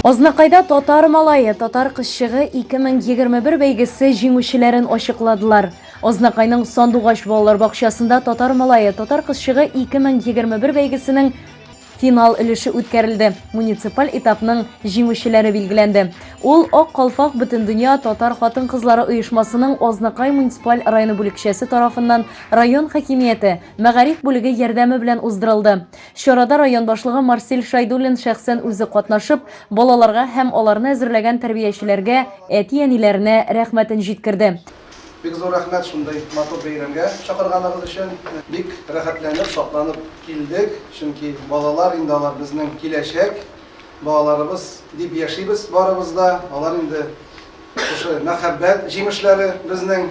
Ознакайда татар малайы, татар кызчыгы 2021 бәйгесе җиңүчеләрен ачыкладылар. Ознакайның Сандугач балалар бакчасында татар малайы, татар кызчыгы 2021 бәйгесенең финал өлеше үткәрелде. Муниципаль этапның җиңүчеләре билгеләнде. Ул Ак Калфак Бөтендөнья татар хатын-кызлары оешмасының Ознакай муниципаль районы бүлекчәсе тарафыннан район хакимияте, мәгариф бүлеге ярдәме белән уздырылды. Чарада район башлыгы Марсель Шайдуллин шәхсән үзе катнашып, балаларга һәм аларны әзерләгән тәрбиячеләргә, әти-әниләренә рәхмәтен җиткерде. Бик зур рәхмәт шундай матур бәйрәмгә чакырганыгыз өчен. Бик рәхәтләнеп, шатланып килдек, чөнки балалар инде алар безнең киләчәк. Балаларыбыз дип яшибез барыбыз да. Алар инде шушы мәхәббәт җимешләре безнең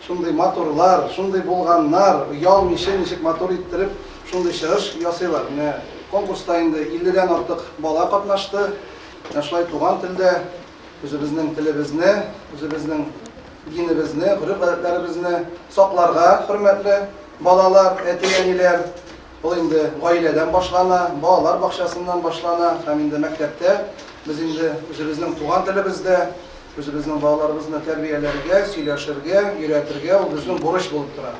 шундай матурлар, шундай булганнар, ялмыйча ничек матур иттереп шундай чыгыш ясыйлар. Менә конкурста инде 50дән артык бала катнашты. Шулай туган телдә үзебезнең телебезне, үзебезнең dinimizne, hürmetlerimizne saklarga, hürmetli balalar, әти-әниләр, бұл инде гаиләдән башлана, балалар бакчасыннан башлана, һәм инде мәктәптә без инде үзебезнең туган телебездә, үзебезнең балаларыбызны тәрбияләргә, сөйләшергә, өйрәтергә ул безнең бурыч булып тора.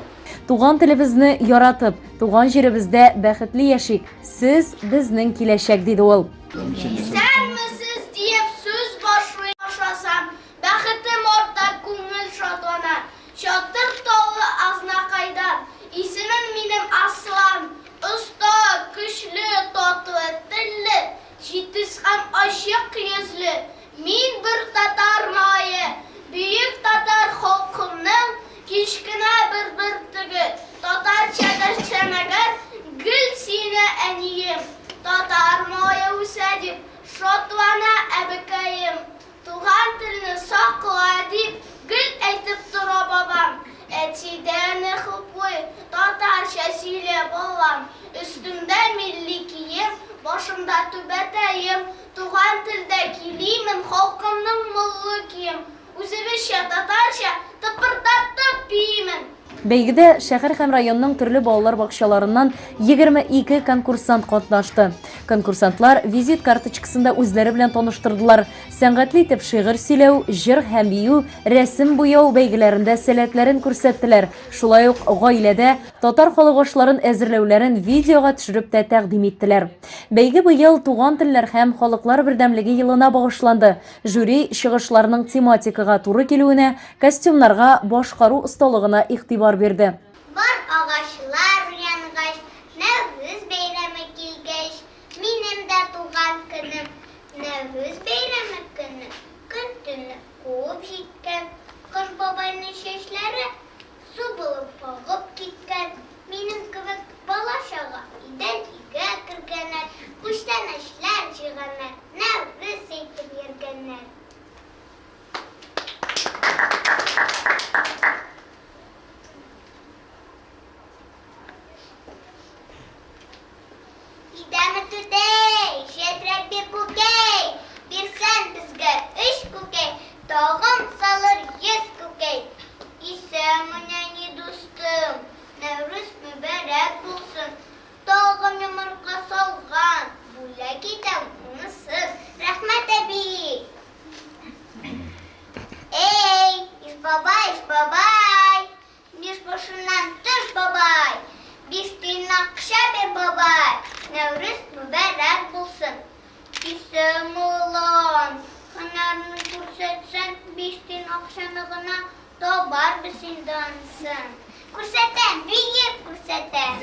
Туган телебезне яратып, туган җиребездә бәхетле яшик. Сез безнең киләчәк, диде ул. Сәнмесез диеп сүз башласам, бәхетем арта, күңел шатлана. Чатыр талы Ознакайдан, исемем минем Аслан. Оста, көчле, татлы телле, җитез һәм ачык йөзле. Мин бер татар малае, бөек татар халкының кичкенә бер бөртеге. Татарча дәшмәгән гөл сине әнием. Татар малае үсә дип шатлана әбекәем. Туган телне сакла дип гөл әйтеп тора бабам. Әтидәне хуплы татарча сөйлә балам. Өстемдә милли кием, башымда түбәтәем. Туган телдә килимен, халкымның муллы кием. Үзебезчә татарча тыпырдатып биемен. Бәйгедә шәһәр һәм районның төрле балалар бакчаларыннан 22 конкурсант катнашты. Конкурсантлар визит карточкасында үзләре белән таныштырдылар. Сәнгатьле итеп шигырь сөйләү, җыр һәм бию, рәсем буяу бәйгеләрендә сәләтләрен күрсәттеләр. Шулай ук гаиләдә татар халык ашларын әзерләүләрен видеога төшереп тә тәкъдим иттеләр. Бәйге быел туган телләр һәм халыклар бердәмлеге елына багышланды. Жюри чыгышларның тематикага туры килүенә, костюмнарга, башкару осталыгына игътибар бирде. Бар агачлар янгач, Нәврүз бәйрәме килгәч, минем дә туган көнем. Нәврүз бәйрәме көне, көн төне куып җиткән. Кыш бабайның чәчләре су булып агып киткән. Минем кебек бала-чага идән игә кергәннәр, күчтән эшләр җыйганнар, Нәврүз әйтеп йөргәннәр. Идәме түдәй, шәтрәк бир күкәй, бирсән безгә 3 күкәй, тагын салыр 100 күкәй. Исән-аман дустым, Нәврүз мүбәрәк булсын, тагын йомырка салган, бүләк итәм унысын, рәхмәт әби. Эй, иш бабай, биш башыннан төш бабай, 5 тиен акча бер бабай. Нәврүз мүбәрәк булсын. Исем улан, һөнәрне күрсәтсән, 5 тиен акчаны гына табар без инде ансын. Күрсәтәм, биеп күрсәтәм.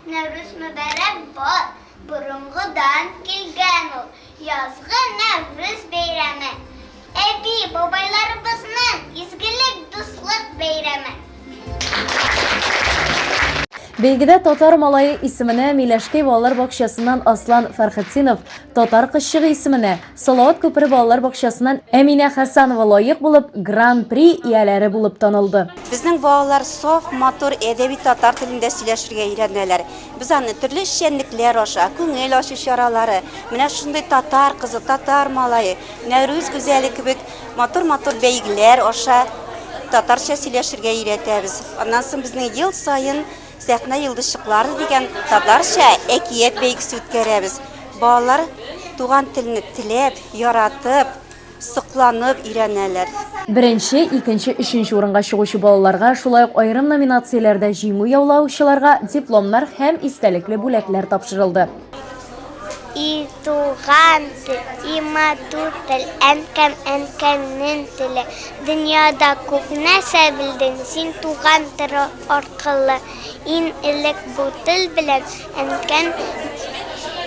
Нәврүз мүбәрәк бар, борынгыдан килгән ул, язгы Нәврүз бәйрәме. Әби, бабайларыбызның изгелек, дуслык бәйрәме. Бәйгедә татар малайы исеменә Миләшкәй балалар бакчасыннан Аслан Фәрхетдинов, татар кызчыгы исеменә Салават күпере балалар бакчасыннан Әминә Хәсәнова лаек булып Гран-при ияләре булып танылды. Безнең балалар саф, матур, әдәби татар телендә сөйләшергә өйрәнәләр. Без аны төрле шәнлекләр аша, күңел ачу чаралары, менә шундый татар кызы, татар малае, Нәүрүз гүзәле кебек матур-матур бәйгеләр аша татарча сөйләшергә өйрәтәбез. Аннан соң безнең ел саен Сәхнә йолдызчыклары дигән татарча әкият бәйгесе үткәрәбез. Балалар туган телне теләп, яратып, сокланып өйрәнәләр. Беренче, икенче, өченче урынга чыгучы балаларга, шулай ук айрым номинацияләрдә җиңү яулаучыларга дипломнар һәм истәлекле бүләкләр тапшырылды. И туган тел, и матур тел, әнкәм әнкәмнең теле. Дөньяда күп нәрсә белдең син туган тел аркылы. Ин элек бу тел белән әнкәм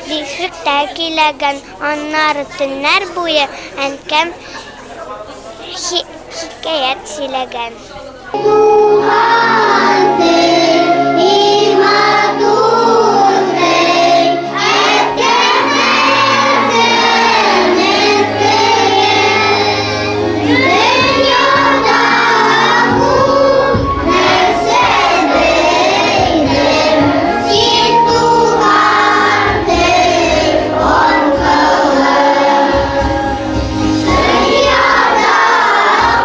бишектә киләгән, аннары төннәр буе әнкәм хикәят сөйләгән. Туган тел, и матур тел, әнкәм әнкәмнең теле. Дөньяда күп нәрсә белдем син туган тел аркылы. Дөньяда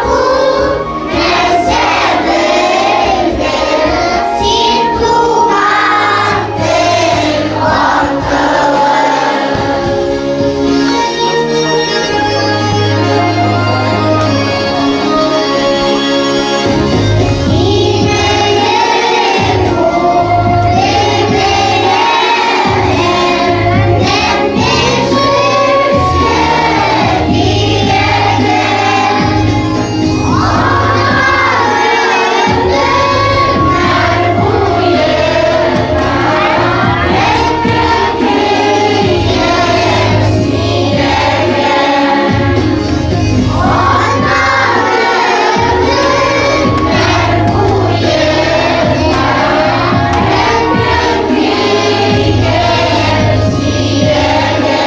күп нәрсә белдем син туган тел аркылы.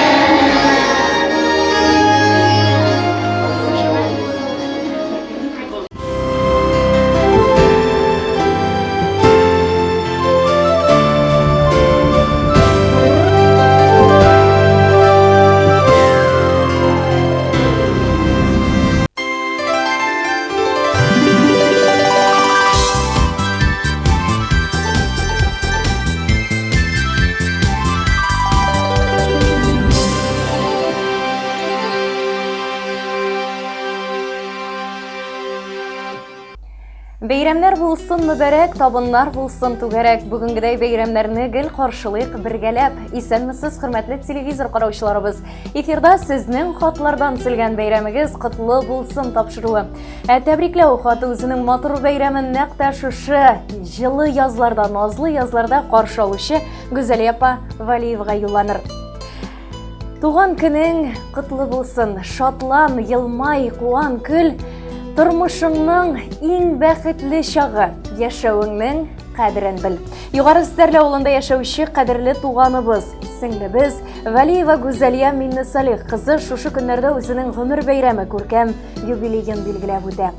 Бәйрәмнәр булсын мүбәрәк, табыннар булсын түгәрәк. Бүгенгедәй бәйрәмнәрне гел каршылык бергәләп. Исәнмесез, хөрмәтле телевизор караучыларыбыз. Эфирда сезнең хатлардан килгән бәйрәмегез котлы булсын тапшыруы. Тәбрикләү хаты үзенең матур бәйрәмен нәкъ шушы җылы язларда, назлы язларда каршы алучы Гүзәлия апа Валиевага юлланыр. Туган көнең котлы булсын, шатлан, елмай, куан, көл. Тормышыңның иң бәхетле чагы, яшәүеңнең кадерен бел. Югары Стәрле авылында яшәүче кадерле туганыбыз, сеңлебез Валиева Гүзәлия Миннесалих кызы шушы көннәрдә үзенең гомер бәйрәме күркәм юбилейын билгеләп үтә.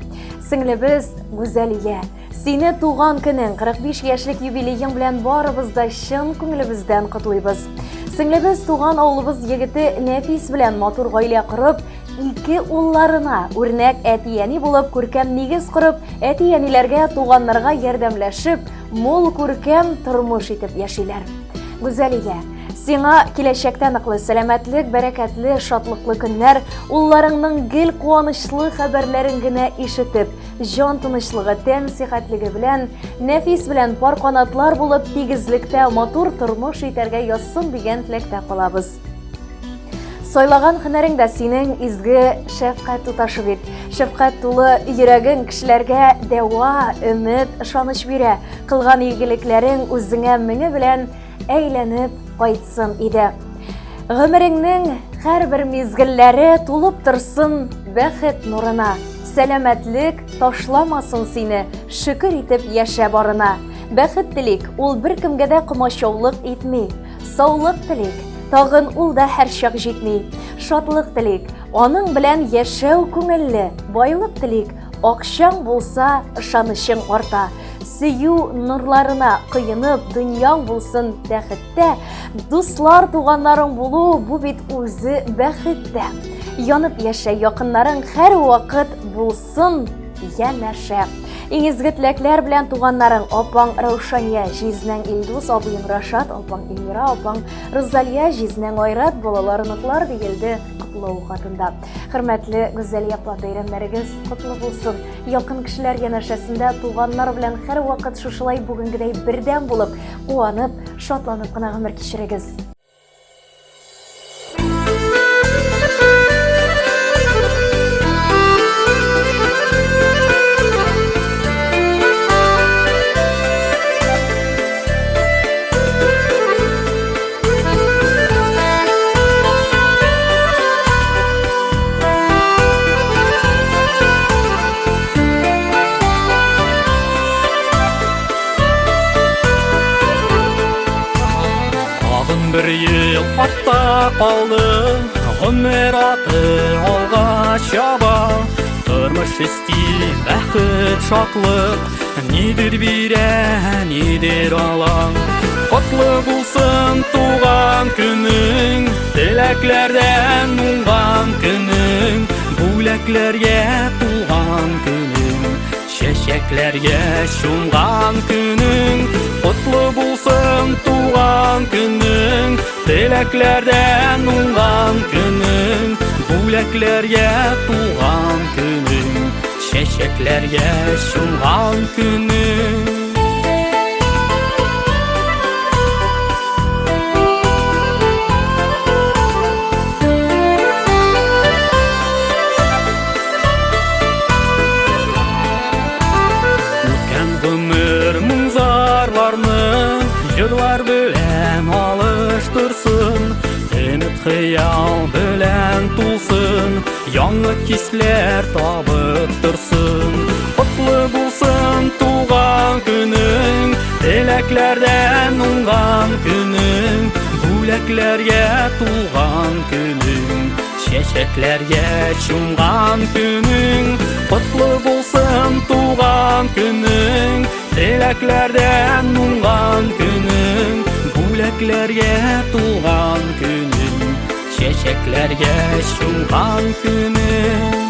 Сеңлебез Гүзәлия, сине туган көнең 45 яшьлек юбилейың белән барыбыз да чын күңелебездән котлыйбыз. Сеңлебез туган авылыбыз егете Нәфис белән матур гаилә корып, ике улларына үрнәк әти-әни булып, күркәм нигез корып, әти-әниләргә, туганнарга ярдәмләшеп, мул күркәм тормыш итеп яшиләр. Гүзәлия, сиңа киләчәктә ныклы сәламәтлек, бәрәкәтле, шатлыклы көннәр, улларыңның гел куанычлы хәбәрләрен генә ишетеп, җан тынычлыгы, тән сихәтлеге белән, Нәфис белән пар канатлар булып, тигезлектә матур тормыш итәргә язсын дигән теләктә калабыз. Сайлаган һөнәреңдә синең изге шәфкать туташы бит. Шәфкать тулы йөрәгең кешеләргә дәва, өмет, ышаныч бирә. Кылган игелекләрең үзеңә меңе белән әйләнеп кайтсын иде. Гомереңнең һәрбер мизгелләре тулып торсын бәхет нурына. Сәламәтлек ташламасын сине, шөкер итеп яшә барына. Бәхет телик, ул бер кемгә дә комачаулык итми. Саулык телик, тагын ул да һәр чак җитми. Шатлык телик, аның белән яшәү күңелле. Байлык телик, акчаң булса, ышанычың арта. Сөю нурларына кыйынып, дөньяң булсын бәхеттә. Дуслар, туганнарың булу, бу бит үзе бәхеттә. Янып яшә, якыннарың һәр вакыт булсын янәшә. Иң изге теләкләр белән туганнарың апаң Раушания, җизнәң Илдус, абыең Рашат, апаң Эльмира, апаң Розалия, җизнәң Айрат, балаларын утлар диелде котлау хатында. Хөрмәтле Гүзәлия апа, бәйрәмнәрегез котлы булсын. Якын кешеләр янәшәсендә туганнар белән һәр вакыт шушылай бүгенгедәй бердәм булып, куанып, шатланып кына гомер кичерегез. Bir yıl артта қалды, гомер аты алга чаба. Тормыш исти, бәхет, шатлык, нидер бирә, нидер ала. Котлы булсын туган көнең, теләкләрдән уңган көнең, бүләкләргә тулган көнең, чәчәкләргә чумган көнең. Котлы булсын туган көнең, теләкләрдән уңган көнең, бүләкләргә тулган көнең, чәчәкләргә чумган көнең. Җырлар белән алыштырсын, өмет хыял белән тулсын, яңа кисләр табып торсын. Котлы булсын туган көнең, теләкләрдән уңган көнең, бүләкләргә тулган көнең, чәчәкләргә чумган көнең. Котлы булсын туган көнең, теләкләрдән уңган көнең, бүләкләргә тулган көнең, чәчәкләргә чумган көнең.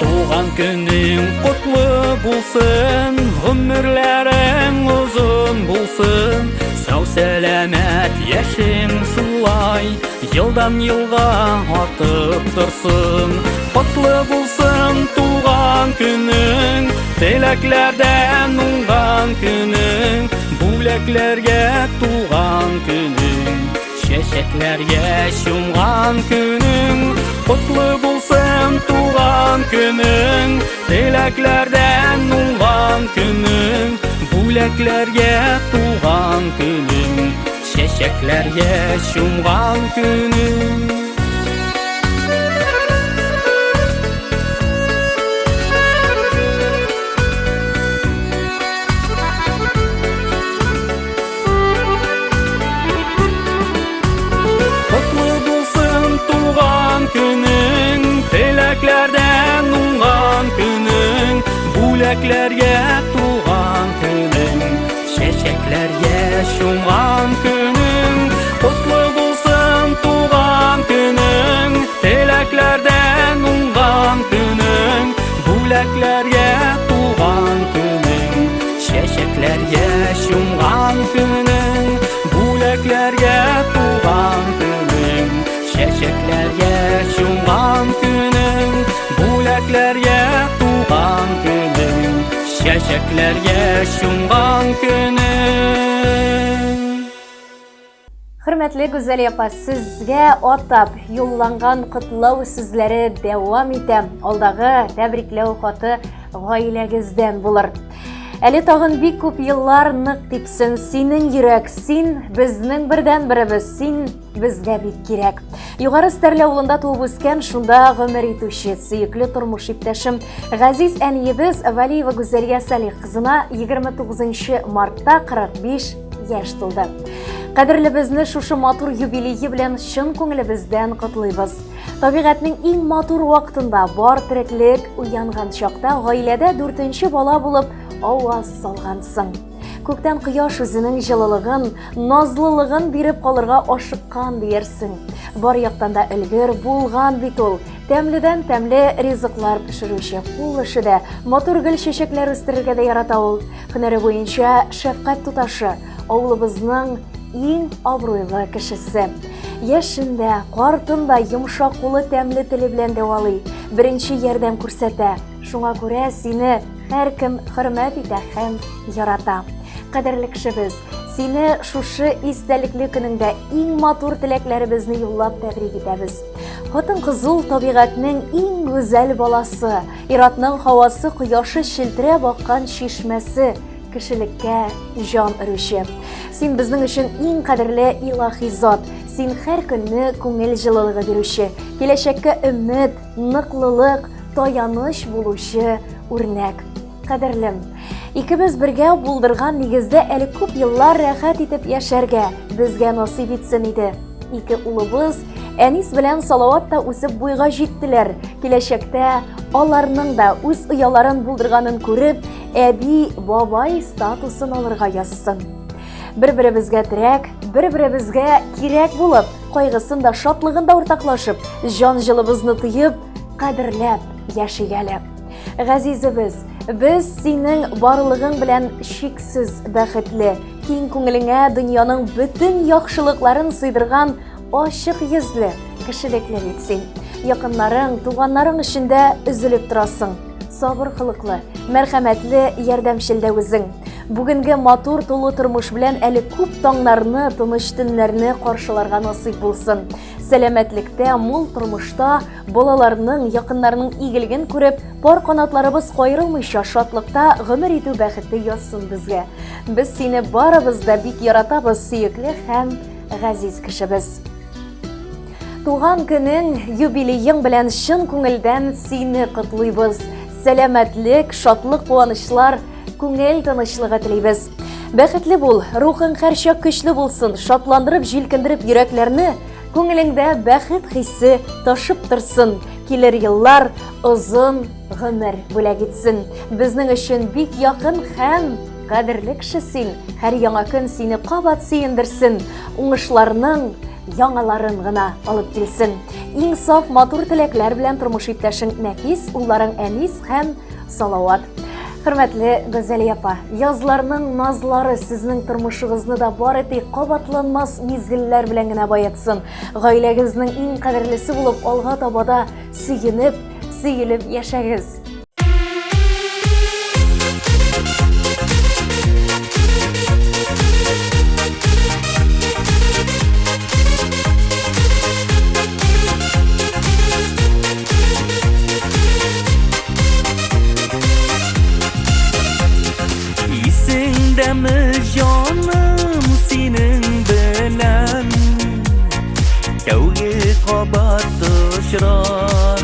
Туган көнең котлы булсын, гомерләрең узын булсын, сау сәламәт яшең шулай, елдан елга артып торсын. Котлы булсын туган көнең, теләкләрдән уңган көнең, бүләкләргә тулган көнең, чәчәкләргә чумган көнең. Котлы булсын туган көнең, теләкләрдән уңган көнең, бүләкләргә тулган көнең, чәчәкләргә чумган көнең. Теләкләрдән уңган көнең, бүләкләргә тулган көнең, чәчәкләргә чумган көнең. Котлы булсын туган көнең, теләкләрдән уңган көнең, бүләкләргә тулган көнең, чәчәкләргә чумган көнең, бүләкләргә тулган көнең, чәчәкләргә чумган көнең, бүләкләргә тулган көнең, чәчәкләргә чумган көнең. Хөрмәтле Гүзәлия апа, сезгә атап юлланган котлау сүзләре дәвам итә. Алдагы тәбрикләү хаты гаиләгездән булыр. Әле тагын бик күп еллар нык типсен синең йөрәк, син безнең бердән беребез, син безгә бик кирәк. Югары Стәрле авылында туып үскән, шунда гомер итүче, сөекле тормыш иптәшем Газиз әниебез Валиева Гүзәлия Салих кызына 29 мартта 45 яшь тулды. Кадерлебезне шушы матур юбилейы белән чын күңелебездән котлыйбыз. Табигатьнең иң матур вакытында бар тереклек уянган чакта гаиләдә 4нче бала булып аваз салгансың. Күктән кояш үзенең җылылыгын, назлылыгын биреп калырга ашыккан диярсең. Бар яктан да өлгер булган бит ул. Тәмледән тәмле ризыклар пешерүче, кул эше дә, матур гөл чәчәкләр үстерергә дә ярата ул. Һөнәре буенча шәфкать туташы, авылыбызның иң абруйлы кешесе. Яшендә, картында йомшак кулы тәмле теле белән дәвалый, беренче ярдәм күрсәтә. Шуңа күрә сине һәркем хөрмәт итә һәм ярата. Кадерле кешебез, сине шушы истәлекле көнеңдә иң матур теләкләребезне юллап тәбрик итәбез. Хатын-кыз ул табигатьнең иң гүзәл баласы, иратның һавасы, кояшы челтерә баккан чишмәсе, кешелеккә җан өрүче. Син безнең өчен иң кадерле илаһи зат. Син һәр көнне күңел җылылыгы бирүче, киләчәккә өмет, ныклылык, таяныч булучы үрнәк. Кадерлем, икебез бергә булдырган нигездә әле күп еллар рәхәт итеп яшәргә безгә насыйп итсен иде. Ике улыбыз Әнис белән Салават та үсеп буйга җиттеләр. Киләчәктә аларның да үз ояларын булдырганын күреп, әби, бабай статусын алырга язсын. Бер-беребезгә терәк, бер-беребезгә кирәк булып, кайгысын да, шатлыгын да уртаклашып, җан җылыбызны тыеп, кадерләп яшигәле. Газизебез, без синең барлыгың белән шиксез бәхетле, киң күңелеңә дөньяның бөтен яхшылыкларын сыйдырган ачык йөзле, кешелекле бит син. Якыннарың, туганнарың эчендә üzülеп торасың. Сабыр кылыклы, мәрхәмәтле, ярдәмчел дә үзең. Бүгенге матур тулы тормыш белән әле күп таңнарны, тыныч төннәрне каршыларга насыйп булсын. Сәламәтлектә, мул тормышта, балаларның, якыннарның игелеген күреп, пар канатларыбыз кайрылмыйча шатлыкта гомер итү бәхете язсын безгә. Без сине барыбыз да бик яратабыз, сөекле һәм газиз кешебез. Туган көнең, юбилейың белән чын күңелдән сине котлыйбыз. Сәламәтлек, шатлык, куанычлар, күңел тынычлыгы телибез. Бәхетле бул, рухың һәрчак көчле булсын, шатландырып, җилкендереп йөрәкләрне, күңелеңдә бәхет хиссе ташып торсын. Килер еллар озын гомер бүләк итсен. Безнең өчен бик якын һәм кадерле кеше син. Һәр яңа көн сине кабат сөендерсен. Уңышларның яңаларын гына алып килсен. Иң саф матур теләкләр белән тормыш иптәшең Нәфис, улларың Әнис һәм Салават. Хөрмәтле Гүзәлия апа, язларның назлары сезнең тормышыгызны да бары тик кабатланмас мизгелләр белән генә баятсын. Гаиләгезнең иң кадерлесе булып алга табада сөенеп, сөелеп яшәгез. Isingdami jonim sening bilan Kavga qabat uchrashuvlar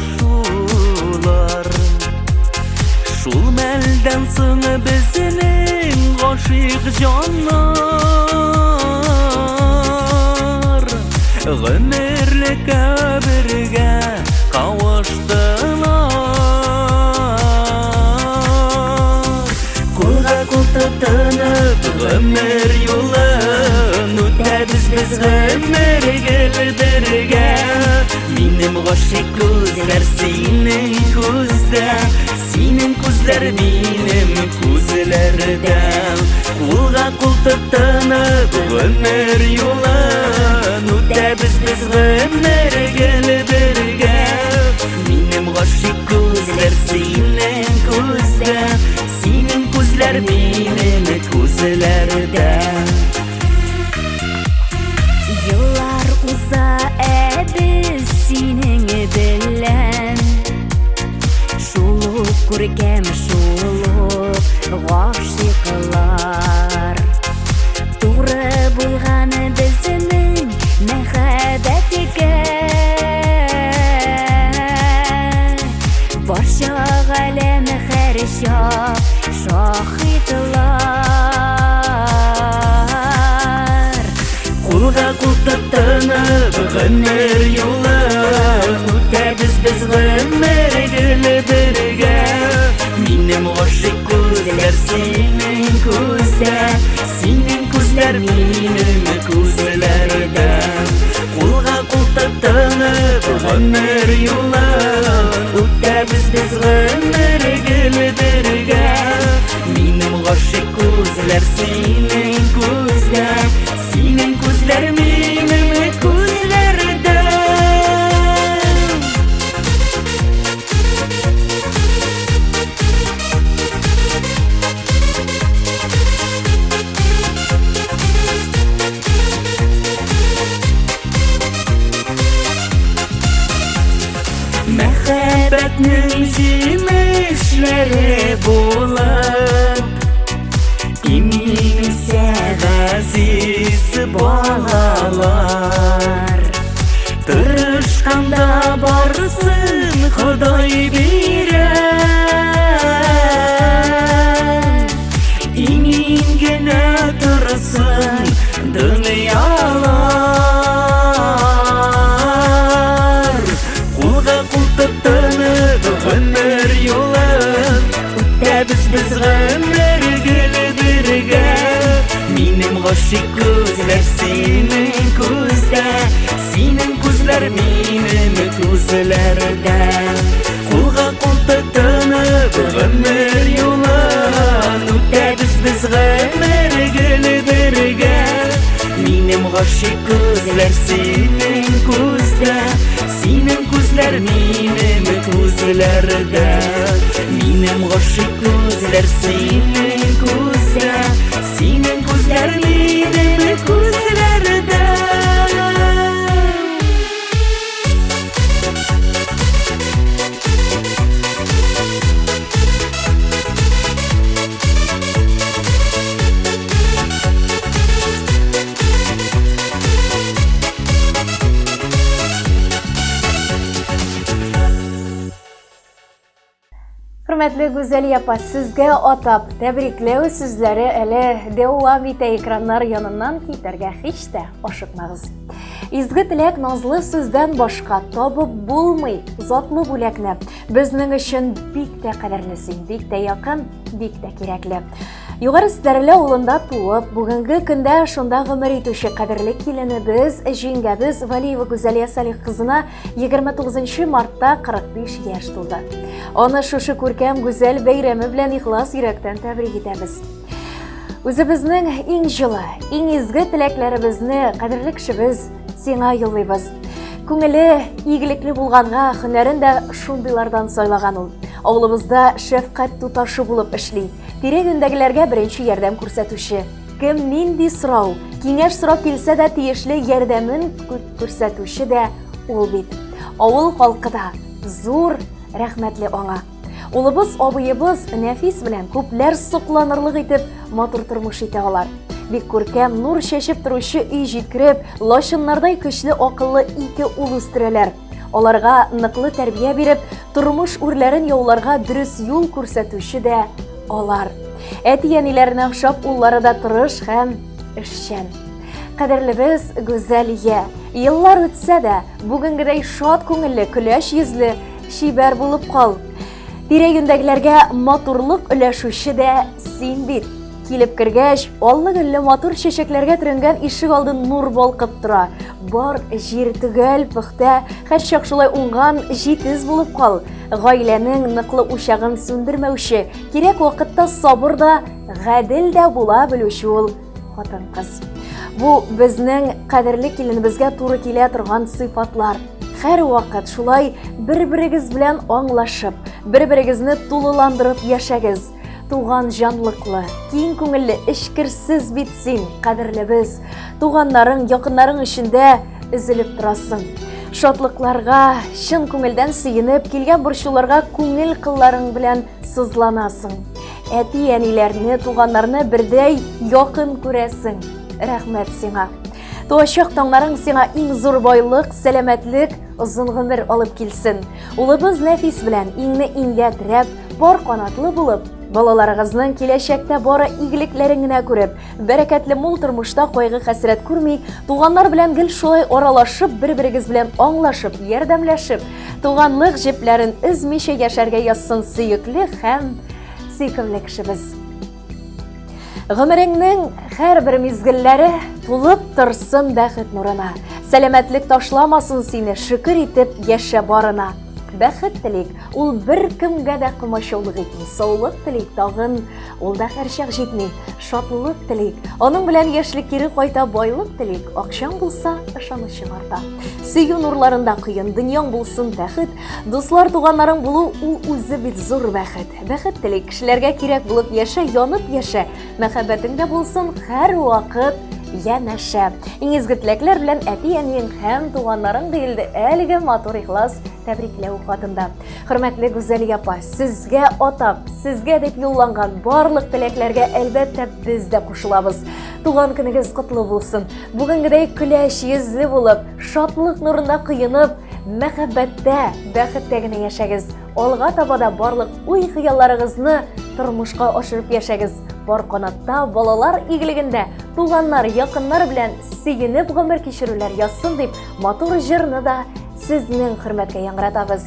Shul maldan so'ng bizning g'oshiq jonlar G'umrlikka birga qavuşdilar Tanıp ömür yolun Ötəbiz biz ömür birgə Benim g'oshiq ko'zlar senin ko'zda Senin ko'zlar benim ko'zlarda Qo'lga qo'l tanıp ömür yolun Ötəbiz biz ömür birgə Benim g'oshiq ko'zlar senin ko'zda Senin ko'zlar benim ko'zlarda Yıllar uza biz sening bilan Şuluq ko'rgam şuluq g'oshiq Барча галәм һәр чак шаһитлар. Кулга кул тотынып гомер юлын үтәбез без гомер гөле бергә. Минем гашык күзләр синең күздә, синең күзләр минем күзләрдә. Кулга кул тотынып гомер юлын үтәбез без гомер гөле бергә. Минем гашык күзләр синең күздә, синең күзләр минем күзләрдә. Мәхәббәтнең җимешләре булып, иминсә газиз балалар. Тырышканда барсын Ходай бирә. Имин генә торсын дөньялар. Кулга кул тотынып гомер юлын үтәбез без гомер гөле бергә. Минем гашык күзләр синең күздә, синең күзләр минем күзләрдә. Кулга кул тотынып гомер юлын үтәбез без гомер гөле бергә. Минем гашык күзләр синең күздә, синең күзләр минем күзләрдә. Минем гашык күзләр синең күздә, синең күзләр минем күзләрдә. Hürmetli Güzel Yapa, sizge atap təbrikleu сүзләре әле дәвам итә экраннар яныннан китәргә һич тә ашыкмагыз. Изге теләк назлы сүздән башка табып булмый. Затлы бүләкне безнең өчен бик тә кадерлесең, бик тә якын, бик тә кирәкле. Югары Стәрле авылында туып, бүгенге көндә шунда гомер итүче кадерле киленебез, җиңгәбез Валиева Гүзәлия Салих кызына 29 мартта 45 яшь тулды. Аны шушы күркәм гүзәл бәйрәме белән ихлас йөрәктән тәбрик итәбез. Үзебезнең иң җылы, иң изге теләкләребезне кадерле кешебез сиңа юллыйбыз. Күңеле игелекле булганга, һөнәрен дә шундыйлардан сайлаган ул. Авылыбызда шәфкать туташы булып эшли. Тирә-юньдәгеләргә беренче ярдәм күрсәтүче. Кем нинди сорау, киңәш сорап килсә дә тиешле ярдәмен күрсәтүче дә ул бит. Авыл халкы да зур рәхмәтле аңа. Улыбыз, абыебыз нәфис белән күпләр сокланырлык итеп матур тормыш итә алар. Бик күркәм нур чәчеп торучы өй җиткереп, лачыннардай көчле акыллы ике ул үстерәләр. Аларга ныклы тәрбия биреп, тормыш үрләрен яуларга дөрес юл күрсәтүче дә алар. Әти-әниләренә охшап уллары да тырыш һәм эшчән. Кадерлебез Гүзәлия, еллар үтсә дә бүгенгедәй шат күңелле, көләч йөзле, шибәр булып кал. Тирә-юньдәгеләргә матурлык өләшүче дә син бит. Килеп кергәч, аллы-гөлле матур чәчәкләргә төренгән ишек алдын нур балкып тора. Бар җир түгел, пөхтә, һәрчак шулай уңган, җитез булып кал. Гаиләнең ныклы учагын сүндермәүче, кирәк вакытта сабыр да, гадел дә була белүче ул хатын-кыз. Бу безнең кадерле киленебезгә туры килә торган сыйфатлар. Һәр вакыт шулай бер-берегез белән аңлашып, бер-берегезне тулыландырып яшәгез. Туган җанлыклы, киң күңелле, эшкерсез бит син, кадерлебез. Туганнарың, якыннарың эчендә изелеп торасың. Шатлыкларга, чын күңелдән сөенеп, килгән борчуларга күңел кылларың белән сызланасың. Әти-әниләрне, туганнарны бердәй якын күрәсең. Рәхмәт сиңа. Туачак таңнарың сиңа иң зур байлык, сәламәтлек, озын гомер алып килсен. Улыбыз Нәфис белән иңне иңгә терәп, бар канатлы булып, балаларыгызның киләчәктә бары игелекләрен генә күреп, бәрәкәтле мул тормышта кайгы хәсрәт күрми, туганнар белән гел шулай аралашып, бер-берегез белән аңлашып, ярдәмләшеп, туганлык җепләрен измичә яшәргә язсын сөекле һәм сөйкемле кешебез. Гомереңнең һәрбер мизгелләре тулып торсын бәхет нурына. Сәламәтлек ташламасын сине, шөкер итеп яшә барына. Бәхет телик, ул бер кемгә дә комачаулык итми. Саулык телик тагын, ул да һәрчак җитми. Шатлык телик, аның белән яшьлек кире кайта, байлык телик. Акчаң булса, ышанычың арта. Сөю нурларында кыен, дөньяң булсын бәхет. Дуслар, туганнарың булу ул үзе бит зур бәхет. Бәхет телик, кешеләргә кирәк булып яшә, янып яшә. Мәхәббәтең дә булсын һәр вакыт янәшә. Иң изге теләкләр белән әти-әниең һәм туганнарың диелде әлеге матур ихлас тәбрикләү хатында. Хөрмәтле Гүзәл апа, сезгә атап, сезгә дип юлланган барлык теләкләргә әлбәттә без дә кушылабыз. Туган көнегез котлы булсын. Бүгенгедәй көләч йөзле булып, шатлык нурында кыенып, мәхәббәттә, бәхеттә генә яшәгез. Алга таба да барлык уй-хыялларыгызны тормышка ашырып яшәгез. Бар канатта, балалар игелегендә, туганнар, якыннар белән сөенеп гомер кичерүләр язсын дип, матур җырны да сезнең хөрмәткә яңратабыз.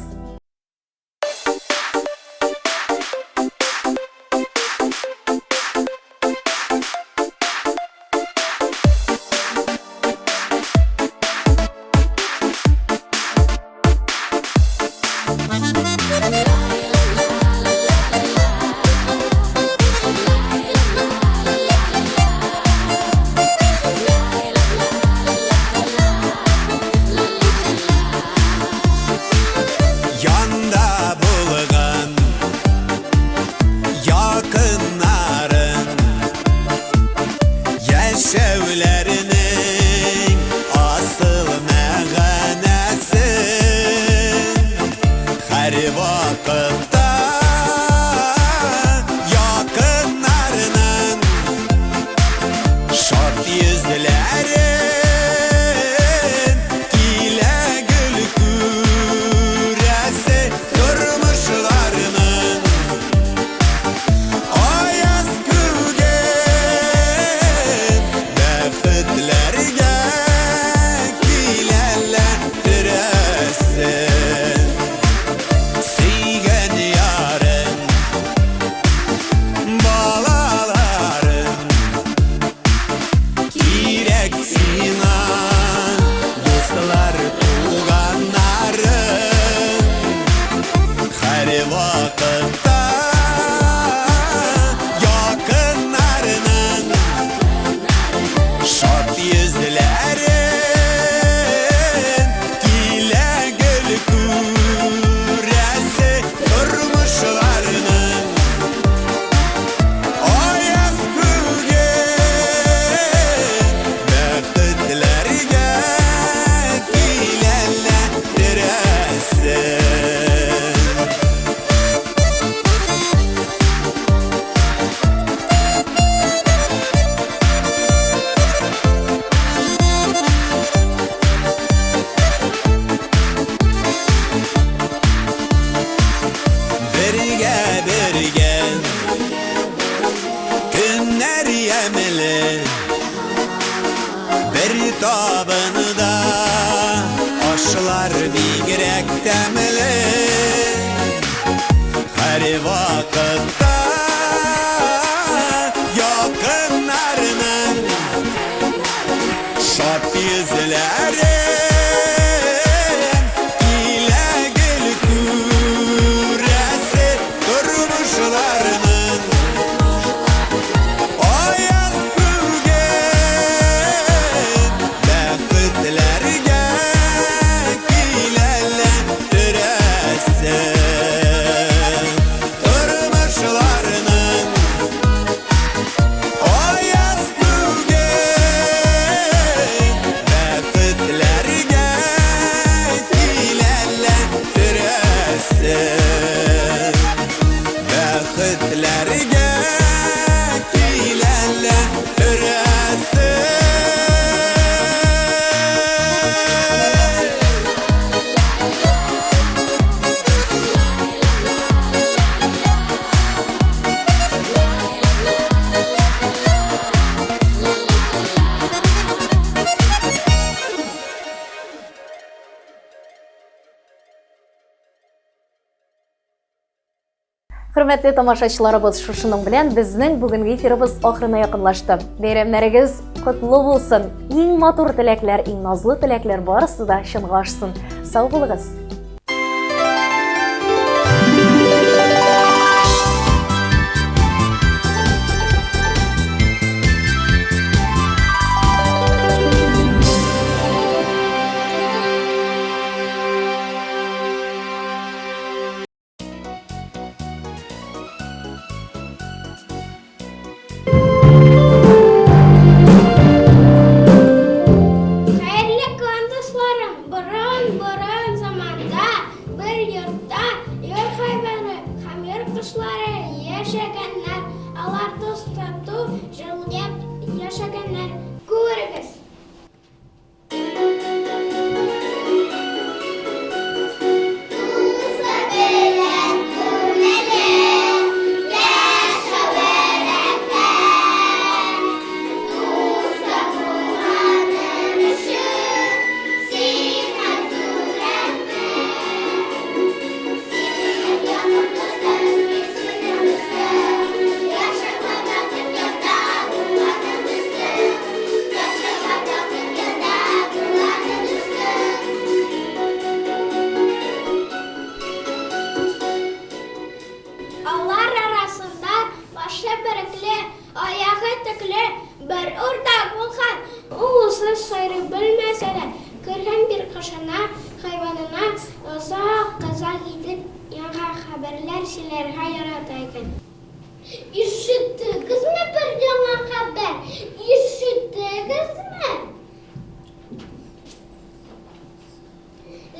Tabını da aşılar bigirek temeli her vakitte yakınlarının şat yüzleri ile gül küresi durmuşlarının ayaz bugün bekletlerge gilerler düresin durmuşlar Хөрмәтле тамашачыларыбыз, шушының белән безнең бүгенге эфирыбыз ахырына якынлашты. Бәйрәмнәрегез котлы булсын. Иң матур теләкләр, иң назлы теләкләр барысы да чынга ашсын. Сау булыгыз. Хәерле көн дусларым, борын заманда бер йортта йор хайваны һәм йор кошлары яшәгәннәр. Алар дус тату җылгып яшәгәннәр. Күрегез. Алар арасында башы берекле, аягы тикле бер уртак булган. Улысы сайрый белмәсә дә, кергән бер кошына, хайванына озак казак итеп яңа хәбәрләр сөйләргә ярата икән. Ишеттегезме бер яңа хәбәр? Ишеттегезме?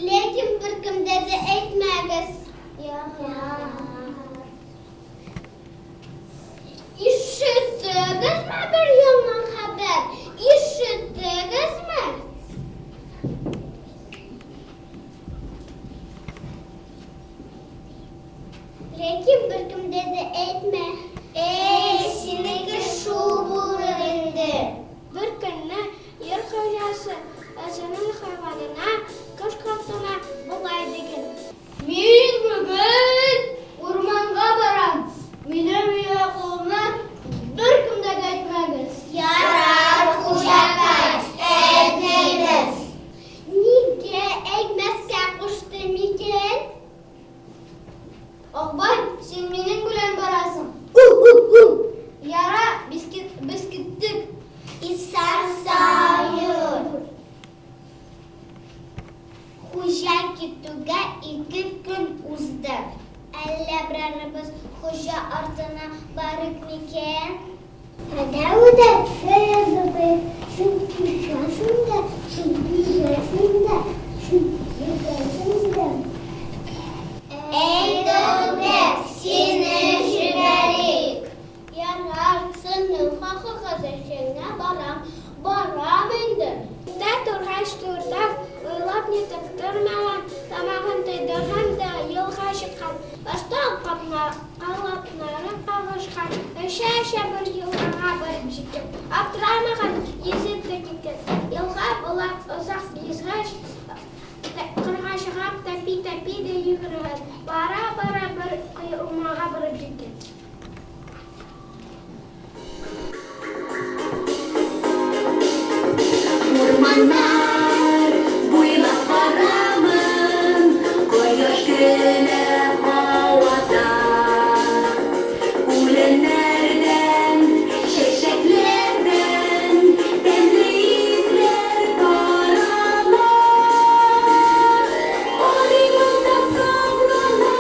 Ләкин беркемдә дә әйтмәгез. Ишеттегезме бер яңа хәбәр? Ишеттегезме? Ләкин беркемдә дә әйтмә. Синеке шул булыр инде. Бер көнне йор хуҗасы өзенең хайванына кышкыртына булай дигән. Мин бүген урманга барам. Минем яклымны беркемдә дә әйтмәгез. Ярар, хуҗакай, әйтмәйбез. Нигә әйтмәскә кушты микән? Акбай, син минем белән барасың. Яра, без киттек. Исән сайыр. Хуҗа китүгә 2 көн узды. Әллә берәребез хуҗа артына барык микән? Әдәүдә фәзбе, чөнки шашында, чөнки шашында, чөнки шашында. Әйдәүдә сине җибәрик. Ярар, синең хакыйкатеңә барам инде. Дә торгач турда уйлап нитеп тормаган, тамагын тойдырган да юлга чыккан. Башта калаплары кагышкан, эшә бер юлга барып җиткән. Аптырамаган езеп тә киткән. Юлга булак озак йөзгәч, кырга чыгып тәпи дә йөгергән. Бара бер урманга барып җиткән. Урманнар буйлап барамын, кояш көлә һавада. Үләннәрдән, чәчәкләрдән тәмле исләр тарала. Арыгымда саклана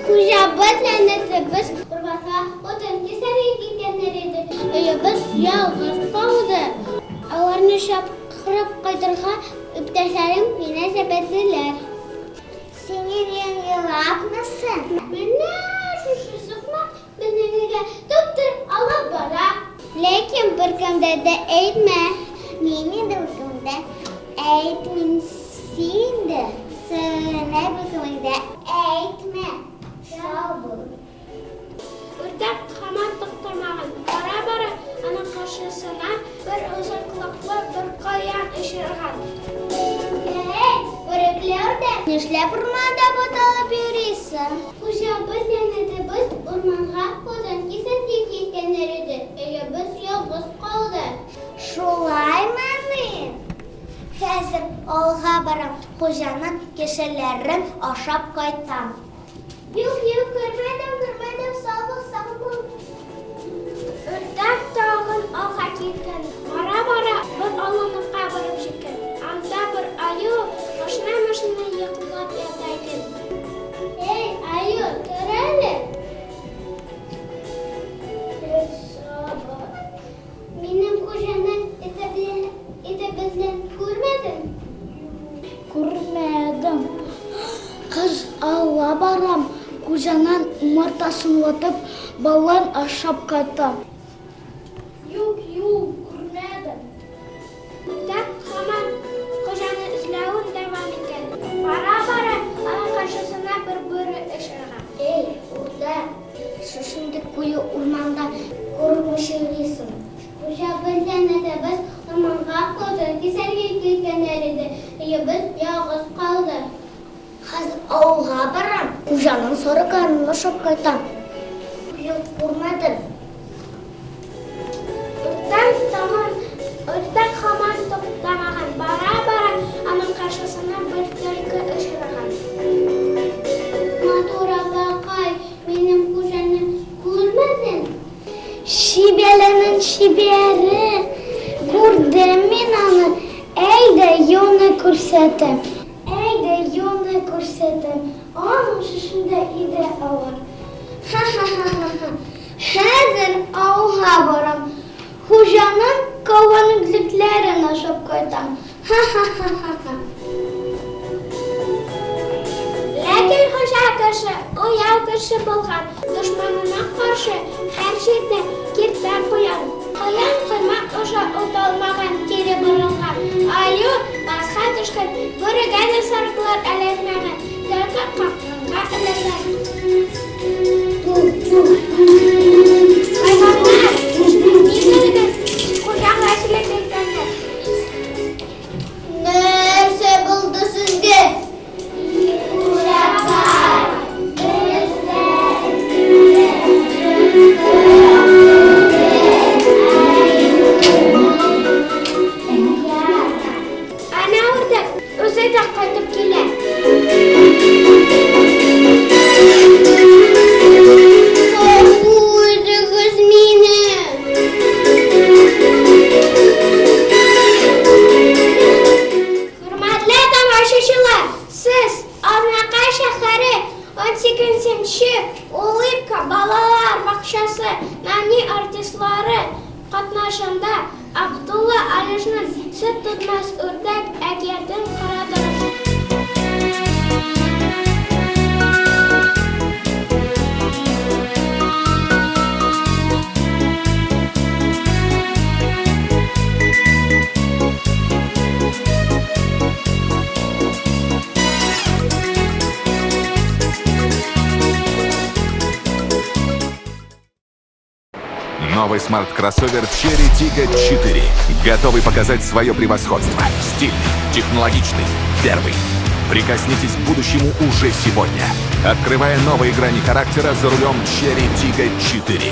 Хуҗабытланыбыз урманга отын кисәргә киткәннәр иде. Өебез ялгыз калды. Аларны чакырып кайтырга иптәшләрем мине сәбәтлеләр. Синең елапмысың? Менә шушы сукма безнеңгә доктор алып бара. Ләкин беркемдә дә әйтмә. Мине беркемдә әйтмим синде. Сенә беркемдә әйтмә. Үрдәк һаман туктамаган. Бара-бара аның каршысына бер озын колаклы бер каян очраган. Бүрекләрдә нишләп урманда буталып йөрисең? Хуҗабыз янәдәбез урманга отын кисәргә киткәннәр иде. Өебез ялгыз калды. Шулаймыни? Хәзер алга барам. Хуҗаның кешеләрен ашап кайтам. Юк, көрмәдем, сабыр. Үрдәк тагын алга киткән. Бара-бара бер аланыкка барып җиткән. Анда бер аю машина йоклап ята икән. Эй, аю, тор әле. Минем хуҗаны итебезне күрмәдең? Күрмәдем. Кыз алла барам. Хуҗаның умыртасын ватып, балан ашап кайтам. Юк, күрмәдем. Үрдәк һаман хуҗаны эзләвен дәвам иткән. Бара-бара аның каршысына бер бүре очраган. Эй, үрдәк, шушындый куе урманда күрмеш йөрисең. Хуҗабыз янәдәбез урманга отын кисәргә киткәннәр иде. Өебез ялгыз калды. Хәзер авылга барам. Хуҗаның сары карнын ашап кайтам. Юк, күрмәдем. Үрдәк һаман туктамаган. Бара-бара аның каршысына бер төлке очраган. Матур абакай, минем хуҗаны күрмәдең? Шибәленең шибәре. Күрдем мин аны. Әйдә, юлны күрсәтәм. Аның шушында иде авыр. Хәзер ауга барам. Хуҗаның каванлыкларын ашап кайтам. Ләкин хуҗа кеше, уяу кеше булган. Дошманына каршы һәр җирдә киртә куян. Каян кыймак аша уталмаган кире борылган. Аю баска төшкән. Бүрегә дә сарыклар әләтмәгән. Дәркә капканга әләсән. Хайваннар, нигәдер хуҗага эшләп киткәннәр. Нәрсә булды сезгә? Ана үрдәк, үзе дә кайтып килә. Гафур мине. Хөрмәтле тамашачылар, сез Азнакай шәһәре 18-нче Улыбка балалар бакчасы нани артистлары катнашында Абдулла Алишның сөт тотмас үрдәк әкиятен карадыгыз. Новый смарт-кроссовер Cherry Tiggo 4. Готовый показать свое превосходство. Стильный, технологичный, первый. Прикоснитесь к будущему уже сегодня. Открывая новые грани характера за рулем Cherry Tiggo 4.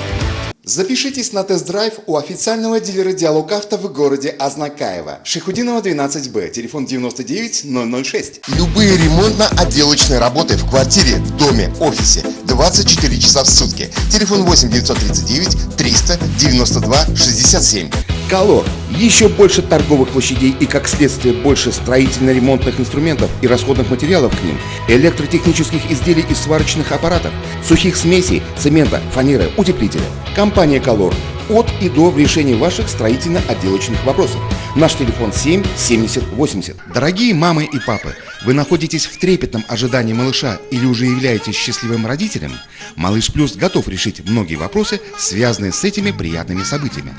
Запишитесь на тест-драйв у официального дилера «Диалог Авто» в городе Азнакаево. Шихудинова, 12Б, телефон 99 006. Любые ремонтно-отделочные работы в квартире, доме, офисе 24 часа в сутки. Телефон 8 939 392 67. Колор. Еще больше торговых площадей и, как следствие, больше строительно-ремонтных инструментов и расходных материалов к ним, электротехнических изделий и сварочных аппаратов, сухих смесей, цемента, фанеры, утеплителя. Компания Колор. От и до в решении ваших строительно-отделочных вопросов. Наш телефон 7 70 80. Дорогие мамы и папы, вы находитесь в трепетном ожидании малыша или уже являетесь счастливым родителем? Малыш Плюс готов решить многие вопросы, связанные с этими приятными событиями.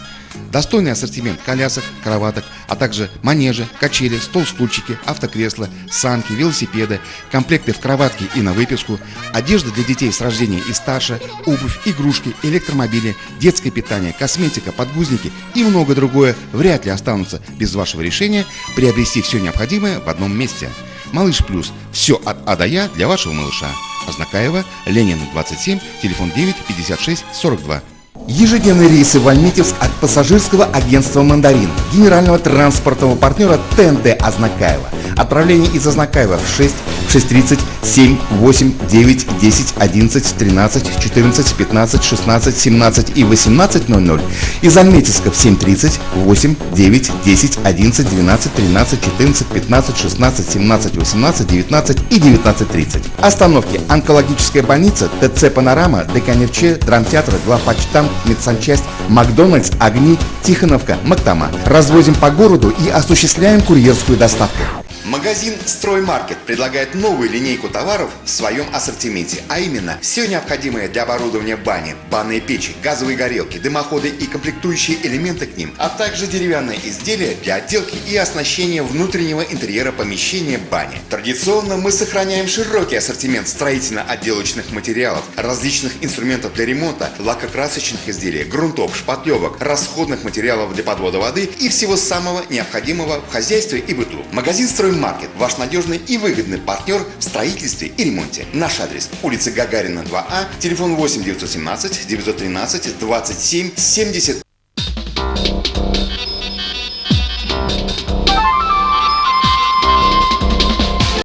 Достойный ассортимент колясок, кроваток, а также манежи, качели, стол-стульчики, автокресла, санки, велосипеды, комплекты в кроватке и на выписку, одежда для детей с рождения и старше, обувь, игрушки, электромобили, детское питание, косметика, подгузники и многое другое вряд ли останутся без вашего решения приобрести все необходимое в одном месте. Малыш Плюс. Все от А до Я для вашего малыша. Ознакаева, Ленина, 27, телефон 9 56 42. Ежедневные рейсы в Альметьевск от пассажирского агентства «Мандарин», генерального транспортного партнера ТНТ Ознакаева. Отправление из Ознакаева в 6, 6:30, 7, 8, 9, 10, 11, 13, 14, 15, 16, 17 и 18:00. Из Альметьевска в 7:30, 8, 9, 10, 11, 12, 13, 14, 15, 16, 17, 18, 19 и 19:30. Остановки: онкологическая больница, ТЦ «Панорама», ДКНРЧ, драмтеатр, главпочтамт, медсанчасть, Макдональдс, Огни, Тихоновка, Мактама. Развозим по городу и осуществляем курьерскую доставку. Магазин «Строймаркет» предлагает новую линейку товаров в своем ассортименте, а именно все необходимое для оборудования бани, банные печи, газовые горелки, дымоходы и комплектующие элементы к ним, а также деревянные изделия для отделки и оснащения внутреннего интерьера помещения бани. Традиционно мы сохраняем широкий ассортимент строительно-отделочных материалов, различных инструментов для ремонта, лакокрасочных изделий, грунтов, шпатлевок, расходных материалов для подвода воды и всего самого необходимого в хозяйстве и быту. Магазин «Строймаркет» – ваш надежный и выгодный партнер в строительстве и ремонте. Наш адрес: улица Гагарина, 2А, телефон 8 917 913 27 71.